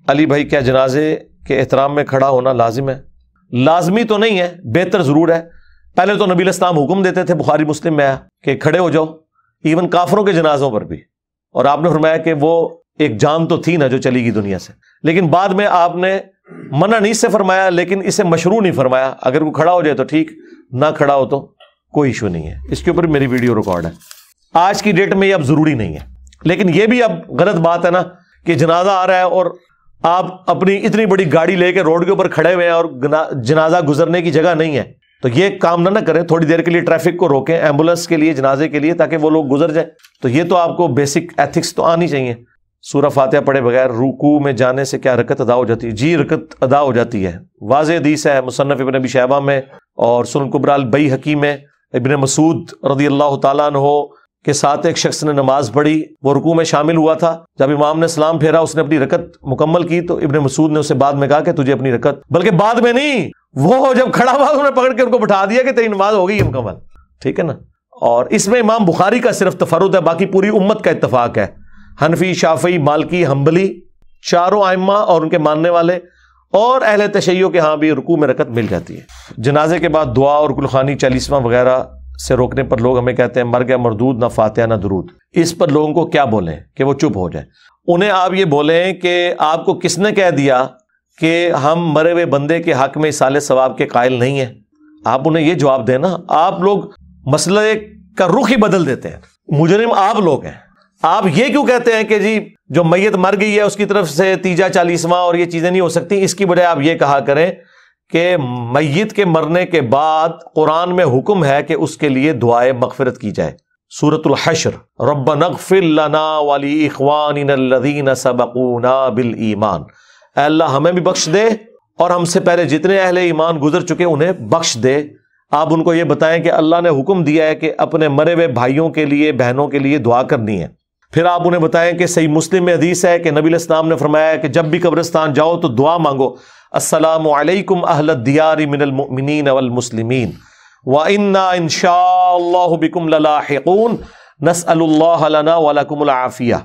علی بھائی کیا جنازے کے احترام میں کھڑا ہونا لازم ہے؟ لازمی تو نہیں ہے، بہتر ضرور ہے۔ پہلے تو نبی علیہ السلام حکم دیتے تھے، بخاری مسلم میں ہے کہ کھڑے ہو جاؤ، ایون کافروں کے جنازوں پر بھی، اور آپ نے فرمایا کہ وہ ایک جان تو تھی نا جو چلی گئی دنیا سے، لیکن بعد میں آپ نے منع نہیں سے فرمایا، لیکن اسے مشروع نہیں فرمایا۔ اگر کوئی کھڑا ہو جائے تو ٹھیک، نہ کھڑا ہو تو کوئی ایشو نہیں ہے۔ اس کے اوپر میری ویڈیو ریکارڈ ہے۔ آج کی ڈیٹ میں یہ اب ضروری نہیں ہے، لیکن یہ بھی اب غلط بات ہے نا کہ جنازہ آ رہا ہے اور آپ اپنی اتنی بڑی گاڑی لے کے روڈ کے اوپر کھڑے ہوئے ہیں اور جنازہ گزرنے کی جگہ نہیں ہے، تو یہ کام نہ کریں۔ تھوڑی دیر کے لیے ٹریفک کو روکیں، ایمبولینس کے لیے، جنازے کے لیے، تاکہ وہ لوگ گزر جائیں۔ تو یہ تو آپ کو بیسک ایتھکس تو آنی چاہیے۔ سورہ فاتحہ پڑھے بغیر رکوع میں جانے سے کیا رکعت ادا ہو جاتی ہے؟ جی رکعت ادا ہو جاتی ہے، واضح حدیث ہے مصنف ابن ابی شیبہ میں اور سنن کبری البیہقی میں۔ ابن مسعود رضی اللہ تعالیٰ عنہ کے ساتھ ایک شخص نے نماز پڑھی، وہ رکوع میں شامل ہوا تھا، جب امام نے سلام پھیرا اس نے اپنی رکعت مکمل کی، تو ابن مسعود نے اسے بعد میں کہا کہ تجھے اپنی رکعت، بلکہ بعد میں نہیں، وہ جب کھڑا ہوا انہوں نے پکڑ کے ان کو بٹھا دیا کہ تیری نماز ہو گئی ہے مکمل، ٹھیک ہے نا۔ اور اس میں امام بخاری کا صرف تفرد ہے، باقی پوری امت کا اتفاق ہے۔ حنفی، شافعی، مالکی، حنبلی، چاروں ائمہ اور ان کے ماننے والے اور اہل تشیع کے ہاں بھی رکوع میں رکعت مل جاتی ہے۔ جنازے کے بعد دعا اور گلخوانی 40واں وغیرہ سے روکنے پر لوگ ہمیں کہتے ہیں مر گیا مردود، نہ فاتحہ نہ درود۔ اس پر لوگوں کو کیا بولیں کہ وہ چپ ہو جائیں؟ انہیں آپ یہ بولیں کہ آپ کو کس نے کہہ دیا کہ ہم مرے ہوئے بندے کے حق میں اصالہ ثواب کے قائل نہیں ہیں؟ آپ انہیں یہ جواب دیں نا۔ آپ لوگ مسئلے کا رخ ہی بدل دیتے ہیں۔ مجرم آپ لوگ ہیں۔ آپ یہ کیوں کہتے ہیں کہ جی جو میت مر گئی ہے اس کی طرف سے تیجا 40واں اور یہ چیزیں نہیں ہو سکتی؟ اس کی بجائے آپ یہ کہا کریں کہ میت کے مرنے کے بعد قرآن میں حکم ہے کہ اس کے لیے دعائے مغفرت کی جائے۔ سورۃ الحشر، ربنا اغفر لنا ولاخواننا الذین سبقونا بالایمان، اے اللہ ہمیں بھی بخش دے اور ہم سے پہلے جتنے اہل ایمان گزر چکے انہیں بخش دے۔ آپ ان کو یہ بتائیں کہ اللہ نے حکم دیا ہے کہ اپنے مرے ہوئے بھائیوں کے لیے، بہنوں کے لیے دعا کرنی ہے۔ پھر آپ انہیں بتائیں کہ صحیح مسلم میں حدیث ہے کہ نبی علیہ السلام نے فرمایا ہے کہ جب بھی قبرستان جاؤ تو دعا مانگو، السلام علیکم اہل الدیار من المؤمنین والمسلمین وَإِنَّا إِن شَاءَ اللَّهُ بِكُمْ لَلَاحِقُونَ نَسْأَلُ اللَّهَ لَنَا وَلَكُمُ الْعَافِيَةَ۔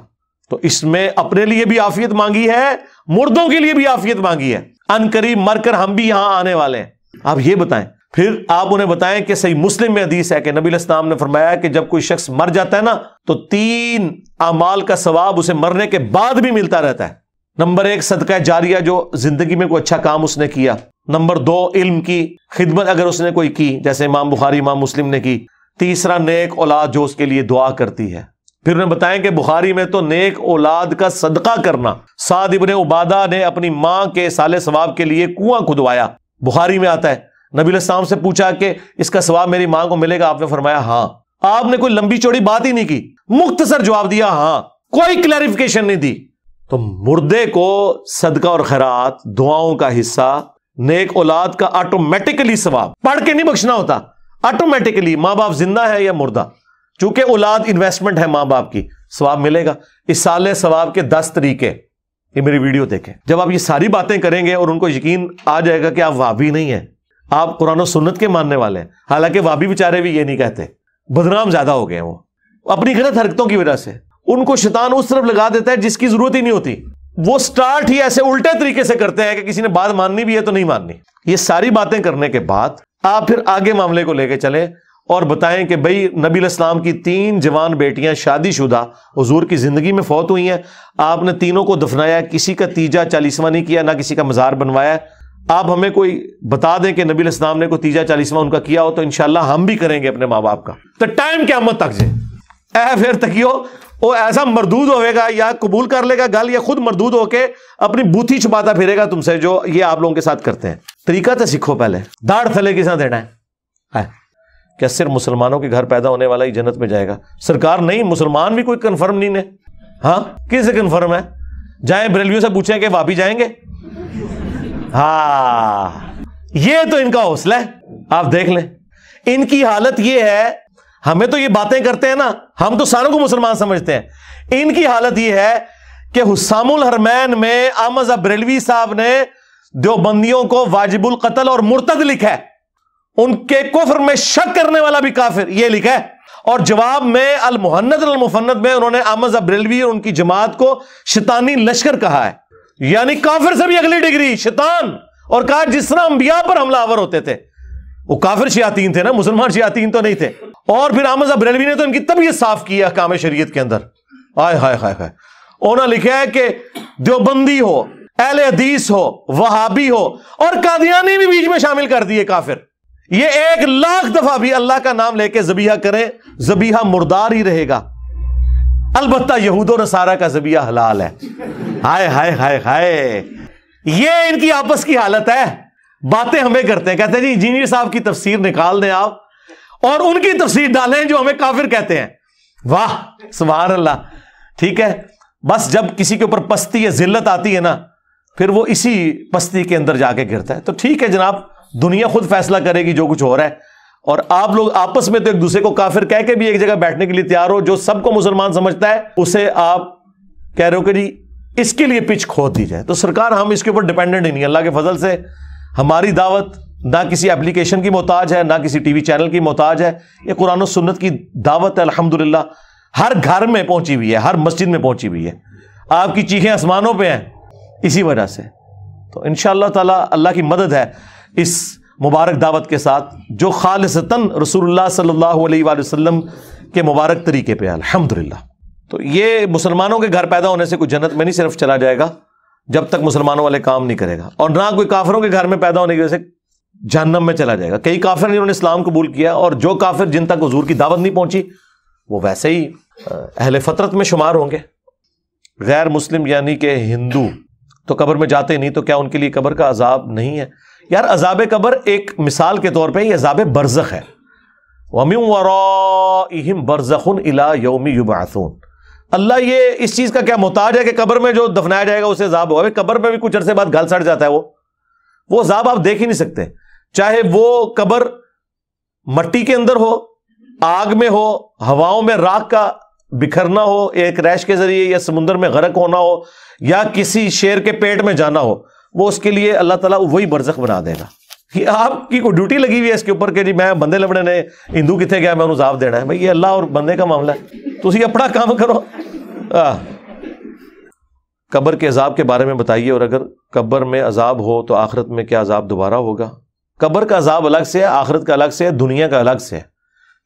تو اس میں اپنے لیے بھی عافیت مانگی ہے، مردوں کے لیے بھی عافیت مانگی ہے، ان قریب مر کر ہم بھی یہاں آنے والے ہیں۔ آپ یہ بتائیں۔ پھر آپ انہیں بتائیں کہ صحیح مسلم میں حدیث ہے کہ نبی علیہ السلام نے فرمایا کہ جب کوئی شخص مر جاتا ہے نا تو 3 اعمال کا ثواب اسے مرنے کے بعد بھی ملتا رہتا ہے۔ نمبر 1 صدقہ جاریہ، جو زندگی میں کوئی اچھا کام اس نے کیا۔ نمبر 2 علم کی خدمت اگر اس نے کوئی کی، جیسے امام بخاری، امام مسلم نے کی۔ تیسرا نیک اولاد جو اس کے لیے دعا کرتی ہے۔ پھر انہیں بتائیں کہ بخاری میں تو نیک اولاد کا صدقہ کرنا، سعد ابن عبادہ نے اپنی ماں کے سال ثواب کے لیے کنواں کھدوایا، بخاری میں آتا ہے۔ نبی علیہ السلام سے پوچھا کہ اس کا ثواب میری ماں کو ملے گا؟ آپ نے فرمایا ہاں۔ آپ نے کوئی لمبی چوڑی بات ہی نہیں کی، مختصر جواب دیا ہاں، کوئی کلیریفیکیشن نہیں دی۔ تو مردے کو صدقہ اور خیرات، دعاؤں کا حصہ، نیک اولاد کا آٹومیٹکلی ثواب، پڑھ کے نہیں بخشنا ہوتا، آٹومیٹکلی، ماں باپ زندہ ہے یا مردہ، چونکہ اولاد انویسٹمنٹ ہے ماں باپ کی، ثواب ملے گا۔ اصالہ ثواب کے 10 طریقے، یہ میری ویڈیو دیکھیں۔ جب آپ یہ ساری باتیں کریں گے اور ان کو یقین آ جائے گا کہ آپ وہابی نہیں ہیں، آپ قرآن و سنت کے ماننے والے ہیں، حالانکہ وہابی بیچارے بھی یہ نہیں کہتے، بدنام زیادہ ہو گئے ہیں وہ اپنی غلط حرکتوں کی وجہ سے۔ ان کو شیطان اس طرف لگا دیتا ہے جس کی ضرورت ہی نہیں ہوتی، وہ سٹارٹ ہی ایسے الٹے طریقے سے کرتے ہیں کہ کسی نے بات ماننی بھی ہے تو نہیں ماننی۔ یہ ساری باتیں کرنے کے بعد آپ پھر آگے معاملے کو لے کے چلیں اور بتائیں کہ بھئی نبی علیہ السلام کی 3 جوان بیٹیاں شادی شدہ حضور کی زندگی میں فوت ہوئی ہیں، آپ نے تینوں کو دفنایا، کسی کا تیجا 40واں نہیں کیا، نہ کسی کا مزار بنوایا۔ آپ ہمیں کوئی بتا دیں کہ نبی علیہ السلام نے کوئی تیجا 40واں ان کا کیا ہو تو انشاءاللہ ہم بھی کریں گے اپنے ماں باپ کا۔ تو ٹائم قیامت تک جائے اے پھر تکیو وہ ایسا مردود ہوئے گا، یا قبول کر لے گا گل، یا خود مردود ہو کے اپنی بوتھی چھپاتا پھرے گا تم سے، جو یہ آپ لوگوں کے ساتھ کرتے ہیں۔ طریقہ تو سیکھو پہلے، داڑھ تھلے کس طرح دینا ہے؟ کیا صرف مسلمانوں کے گھر پیدا ہونے والا ہی جنت میں جائے گا؟ سرکار نہیں، مسلمان بھی کوئی کنفرم نہیں ہے۔ ہاں کس سے کنفرم ہے؟ جائیں بریلویوں سے پوچھیں کہ وہابی جائیں گے؟ ہاں یہ تو ان کا حوصلہ ہے، آپ دیکھ لیں ان کی حالت یہ ہے۔ ہمیں تو یہ باتیں کرتے ہیں نا، ہم تو ساروں کو مسلمان سمجھتے ہیں، ان کی حالت یہ ہے کہ حسام الحرمین میں احمد بریلوی صاحب نے دیوبندیوں کو واجب القتل اور مرتد لکھا ہے، ان کے کفر میں شک کرنے والا بھی کافر یہ لکھا ہے، اور جواب میں المہند المفند میں انہوں نے احمد بریلوی اور ان کی جماعت کو شیطانی لشکر کہا ہے۔ یعنی کافر سے بھی اگلی ڈگری شیطان، اور کہا جس طرح انبیاء پر حملہ آور ہوتے تھے، وہ کافر شیاطین تھے نا، مسلمان شیاطین تو نہیں تھے. اور پھر احمد صاحب بریلوی نے تو ان کی طبیعت صاف کی ہے احکام شریعت کے اندر. آئے ہائے ہائے ہائے، انہوں نے لکھا ہے کہ دیوبندی ہو، اہل حدیث ہو، وہابی ہو، اور قادیانی بھی بیچ میں شامل کر دیے کافر. یہ 1,00,000 دفعہ بھی اللہ کا نام لے کے ذبیحہ کریں، ذبیحہ مردار ہی رہے گا. البتہ یہود و نصارہ کا ذبیحہ حلال ہے. ہائے ہائے ہائے ہائے، یہ ان کی آپس کی حالت ہے. باتیں ہمیں کرتے ہیں، کہتے ہیں جی انجینئر صاحب کی تفسیر نکال دیں آپ اور ان کی تفسیر ڈالیں جو ہمیں کافر کہتے ہیں. واہ سبحان اللہ. ٹھیک ہے، بس جب کسی کے اوپر پستی یا ذلت آتی ہے نا، پھر وہ اسی پستی کے اندر جا کے گرتا ہے. تو ٹھیک ہے جناب، دنیا خود فیصلہ کرے گی جو کچھ ہو رہا ہے، اور آپ لوگ آپس میں تو ایک دوسرے کو کافر کہہ کے بھی ایک جگہ بیٹھنے کے لیے تیار ہو. جو سب کو مسلمان سمجھتا ہے اسے آپ کہہ رہے ہو کہ جی اس کے لیے پچ کھود دی جائے. تو سرکار ہم اس کے اوپر ڈیپینڈنٹ ہی نہیں. اللہ کے فضل سے ہماری دعوت نہ کسی اپلیکیشن کی محتاج ہے، نہ کسی ٹی وی چینل کی محتاج ہے. یہ قرآن و سنت کی دعوت ہے، الحمدللہ ہر گھر میں پہنچی ہوئی ہے، ہر مسجد میں پہنچی ہوئی ہے. آپ کی چیخیں آسمانوں پہ ہیں اسی وجہ سے. تو انشاءاللہ تعالی اللہ کی مدد ہے اس مبارک دعوت کے ساتھ جو خالصتاً رسول اللہ صلی اللہ علیہ وآلہ وسلم کے مبارک طریقے پہ ہے الحمدللہ. تو یہ مسلمانوں کے گھر پیدا ہونے سے کوئی جنت میں نہیں صرف چلا جائے گا جب تک مسلمانوں والے کام نہیں کرے گا، اور نہ کوئی کافروں کے گھر میں پیدا ہونے کی وجہ سے جہنم میں چلا جائے گا. کئی کافر جنہوں نے اسلام قبول کیا، اور جو کافر جن تک حضور کی دعوت نہیں پہنچی وہ ویسے ہی اہل فطرت میں شمار ہوں گے. غیر مسلم یعنی کہ ہندو تو قبر میں جاتے نہیں، تو کیا ان کے لیے قبر کا عذاب نہیں ہے؟ یار عذاب قبر ایک مثال کے طور پہ یہ عذاب برزخ ہے. وَمِن وَرَائِهِمْ بَرْزَخٌ إِلَى يَوْمِ يُبْعَثُونَ. اللہ یہ اس چیز کا کیا محتاج ہے کہ قبر میں جو دفنایا جائے گا اسے عذاب ہوگا؟ قبر میں بھی کچھ عرصے بعد گل سڑ جاتا ہے، وہ عذاب آپ دیکھ ہی نہیں سکتے. چاہے وہ قبر مٹی کے اندر ہو، آگ میں ہو، ہواؤں میں راکھ کا بکھرنا ہو ایک ریش کے ذریعے، یا سمندر میں غرق ہونا ہو، یا کسی شیر کے پیٹ میں جانا ہو، وہ اس کے لیے اللہ تعالیٰ وہی برزخ بنا دے گا. یہ آپ کی کوئی ڈیوٹی لگی ہوئی ہے اس کے اوپر کہ جی میں بندے لبڑے نے ہندو کتنے گیا میں انہوں عذاب دینا ہے؟ بھائی یہ اللہ اور بندے کا معاملہ ہے، تو اسی اپنا کام کرو. قبر کے عذاب کے بارے میں بتائیے، اور اگر قبر میں عذاب ہو تو آخرت میں کیا عذاب دوبارہ ہوگا؟ قبر کا عذاب الگ سے ہے، آخرت کا الگ سے ہے، دنیا کا الگ سے ہے.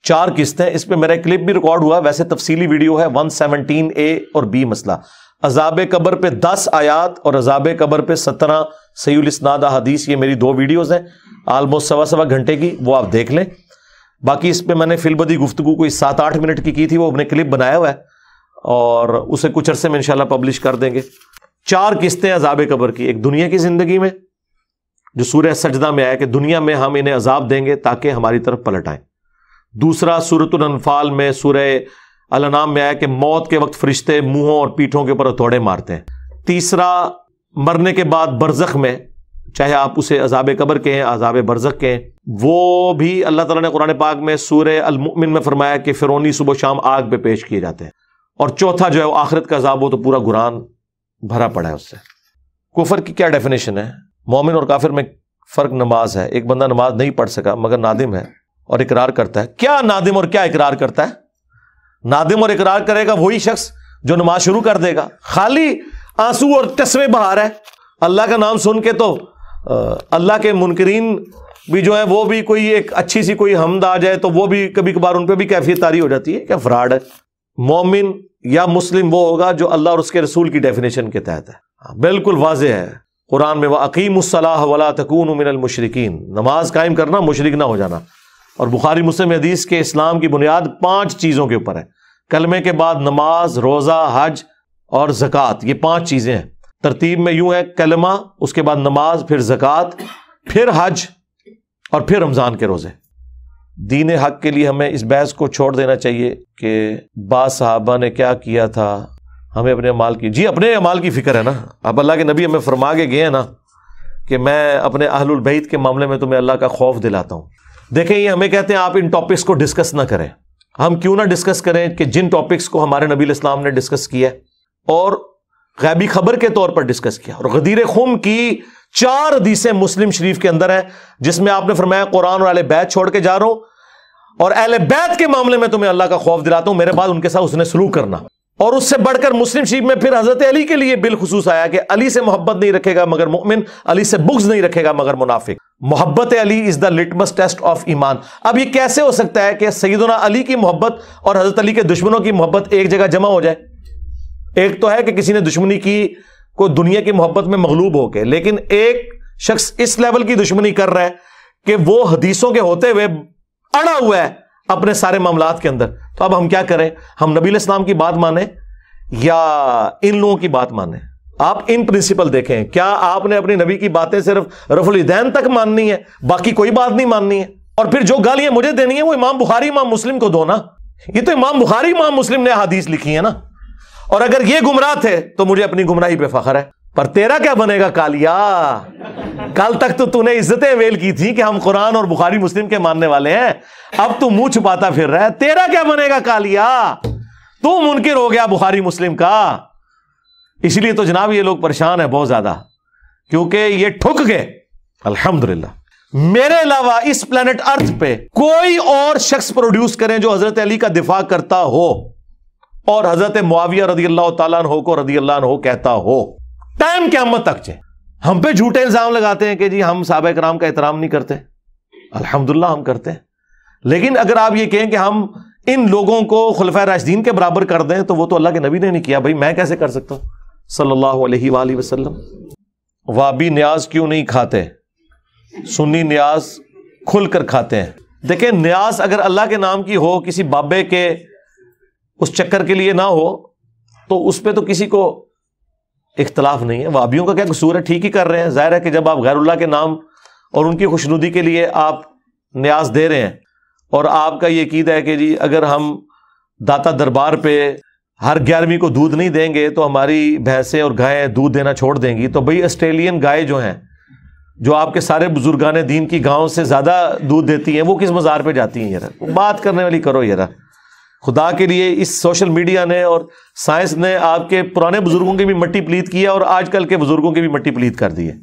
4 قسطیں. اس پہ میرا کلپ بھی ریکارڈ ہوا، ویسے تفصیلی ویڈیو ہے 117A اور B مسئلہ. عذاب قبر پہ 10 آیات اور عذاب قبر پہ 17 صحیح الاسناد حدیث. یہ میری 2 ویڈیوز ہیں آلموسٹ سوا گھنٹے کی، وہ آپ دیکھ لیں. باقی اس پہ میں نے فی البدی گفتگو کوئی 7-8 منٹ کی تھی، وہ اپنے کلپ بنایا ہوا ہے اور اسے کچھ عرصے میں انشاءاللہ پبلش کر دیں گے. 4 قسطیں عذاب قبر کی. ایک دنیا کی زندگی میں جو سورہ سجدہ میں آیا کہ دنیا میں ہم انہیں عذاب دیں گے تاکہ ہماری طرف پلٹ آئیں. دوسرا سورۃ الانفال میں سورہ الانعام میں آیا کہ موت کے وقت فرشتے منہوں اور پیٹھوں کے اوپر ہتھوڑے مارتے ہیں. تیسرا مرنے کے بعد برزخ میں، چاہے آپ اسے عذاب قبر کہیں عذاب برزخ کہیں، وہ بھی اللہ تعالیٰ نے قرآن پاک میں سورہ المؤمن میں فرمایا کہ فرعونی صبح و شام آگ پہ پیش کیے جاتے ہیں. اور چوتھا جو ہے وہ آخرت کا عذاب، وہ تو پورا قرآن بھرا پڑا ہے اس سے. کفر کی کیا ڈیفینیشن ہے؟ مومن اور کافر میں فرق نماز ہے. ایک بندہ نماز نہیں پڑھ سکا مگر نادم ہے اور اقرار کرتا ہے. کیا نادم اور کیا اقرار کرتا ہے؟ نادم اور اقرار کرے گا وہی شخص جو نماز شروع کر دے گا. خالی آنسو اور تسمے بہا رہا ہے اللہ کا نام سن کے، تو اللہ کے منکرین بھی جو ہے وہ بھی کوئی ایک اچھی سی کوئی حمد آ جائے تو وہ بھی کبھی کبھار ان پہ بھی کیفیت طاری ہو جاتی ہے. کیا فراڈ ہے؟ مومن یا مسلم وہ ہوگا جو اللہ اور اس کے رسول کی ڈیفینیشن کے تحت ہے. بالکل واضح ہے قرآن میں، وَأَقِيمُوا الصَّلَاةَ وَلَا تَكُونُوا مِنَ الْمُشْرِكِينَ. نماز قائم کرنا، مشرک نہ ہو جانا. اور بخاری مسلم حدیث کے اسلام کی بنیاد 5 چیزوں کے اوپر ہے. کلمے کے بعد نماز، روزہ، حج اور زکوٰۃ. یہ 5 چیزیں ہیں. ترتیب میں یوں ہے: کلمہ، اس کے بعد نماز، پھر زکوٰۃ، پھر حج اور پھر رمضان کے روزے. دین حق کے لیے ہمیں اس بحث کو چھوڑ دینا چاہیے کہ بعض صحابہ نے کیا کیا تھا، ہمیں اپنے اعمال کی، جی اپنے اعمال کی فکر ہے نا. اب اللہ کے نبی ہمیں فرما کے گئے ہیں نا کہ میں اپنے اہل البیت کے معاملے میں تمہیں اللہ کا خوف دلاتا ہوں. دیکھیں یہ ہمیں کہتے ہیں آپ ان ٹاپکس کو ڈسکس نہ کریں. ہم کیوں نہ ڈسکس کریں کہ جن ٹاپکس کو ہمارے نبی علیہ السلام نے ڈسکس کیا اور غیبی خبر کے طور پر ڈسکس کیا. اور غدیر خم کی 4 حدیثیں مسلم شریف کے اندر ہیں جس میں آپ نے فرمایا قرآن اور اہل بیت چھوڑ کے جا رہا ہوں، اور اہل بیت کے معاملے میں تمہیں اللہ کا خوف دلاتا ہوں، میرے بعد ان کے ساتھ اس نے سلوک کرنا. اور اس سے بڑھ کر مسلم شریف میں پھر حضرت علی کے لیے بالخصوص آیا کہ علی سے محبت نہیں رکھے گا مگر مومن، علی سے بغض نہیں رکھے گا مگر منافق. محبت علی از دا لٹمس ٹیسٹ آف ایمان. اب یہ کیسے ہو سکتا ہے کہ سیدنا علی کی محبت اور حضرت علی کے دشمنوں کی محبت ایک جگہ جمع ہو جائے؟ ایک تو ہے کہ کسی نے دشمنی کی کوئی دنیا کی محبت میں مغلوب ہو کے، لیکن ایک شخص اس لیول کی دشمنی کر رہا ہے کہ وہ حدیثوں کے ہوتے ہوئے اڑا ہوا ہے اپنے سارے معاملات کے اندر. تو اب ہم کیا کریں؟ ہم نبی علیہ السلام کی بات مانیں یا ان لوگوں کی بات مانیں؟ آپ ان پرنسپل دیکھیں. کیا آپ نے اپنی نبی کی باتیں صرف رفع الیدین تک ماننی ہے، باقی کوئی بات نہیں ماننی ہے؟ اور پھر جو گالیاں مجھے دینی ہیں وہ امام بخاری امام مسلم کو دو نا. یہ تو امام بخاری امام مسلم نے حدیث لکھی ہے نا. اور اگر یہ گمراہ تھے تو مجھے اپنی گمراہی پہ فخر ہے. پر تیرا کیا بنے گا کالیا؟ کل تک تو نے عزتیں ویل کی تھی کہ ہم قرآن اور بخاری مسلم کے ماننے والے ہیں، اب تو منہ چھپاتا پھر رہا ہے. تیرا کیا بنے گا کالیا؟ تو منکر ہو گیا بخاری مسلم کا. اس لیے تو جناب یہ لوگ پریشان ہیں بہت زیادہ، کیونکہ یہ ٹھک گئے. الحمدللہ میرے علاوہ اس پلانٹ ارتھ پہ کوئی اور شخص پروڈیوس کریں جو حضرت علی کا دفاع کرتا ہو اور حضرت معاویہ رضی اللہ تعالیٰ عنہ کو رضی اللہ عنہ کہتا ہو. ٹائم قیامت تک چاہے ہم پہ جھوٹے الزام لگاتے ہیں کہ جی ہم صحابہ کرام کا احترام نہیں کرتے. الحمدللہ ہم کرتے ہیں، لیکن اگر آپ یہ کہیں کہ ہم ان لوگوں کو خلفائے راشدین کے برابر کر دیں تو وہ تو اللہ کے نبی نے نہیں کیا. بھائی میں کیسے کر سکتا ہوں صلی اللہ علیہ وآلہ وسلم. وابی نیاز کیوں نہیں کھاتے؟ سنی نیاز کھل کر کھاتے ہیں. دیکھیں نیاز اگر اللہ کے نام کی ہو، کسی بابے کے اس چکر کے لیے نہ ہو، تو اس پہ تو کسی کو اختلاف نہیں ہے. وابیوں کا کیا قصور ہے؟ ٹھیک ہی کر رہے ہیں. ظاہر ہے کہ جب آپ غیر اللہ کے نام اور ان کی خوشنودی کے لیے آپ نیاز دے رہے ہیں اور آپ کا یہ عقیدہ ہے کہ جی اگر ہم داتا دربار پہ ہر 11ویں کو دودھ نہیں دیں گے تو ہماری بھینسیں اور گائیں دودھ دینا چھوڑ دیں گی، تو بھئی آسٹریلین گائے جو ہیں، جو آپ کے سارے بزرگان دین کی گاؤں سے زیادہ دودھ دیتی ہیں، وہ کس مزار پہ جاتی ہیں؟ یار بات کرنے والی کرو یار. خدا کے لیے اس سوشل میڈیا نے اور سائنس نے آپ کے پرانے بزرگوں کی بھی مٹی پلیت کی ہے اور آج کل کے بزرگوں کی بھی مٹی پلیت کر دی ہے.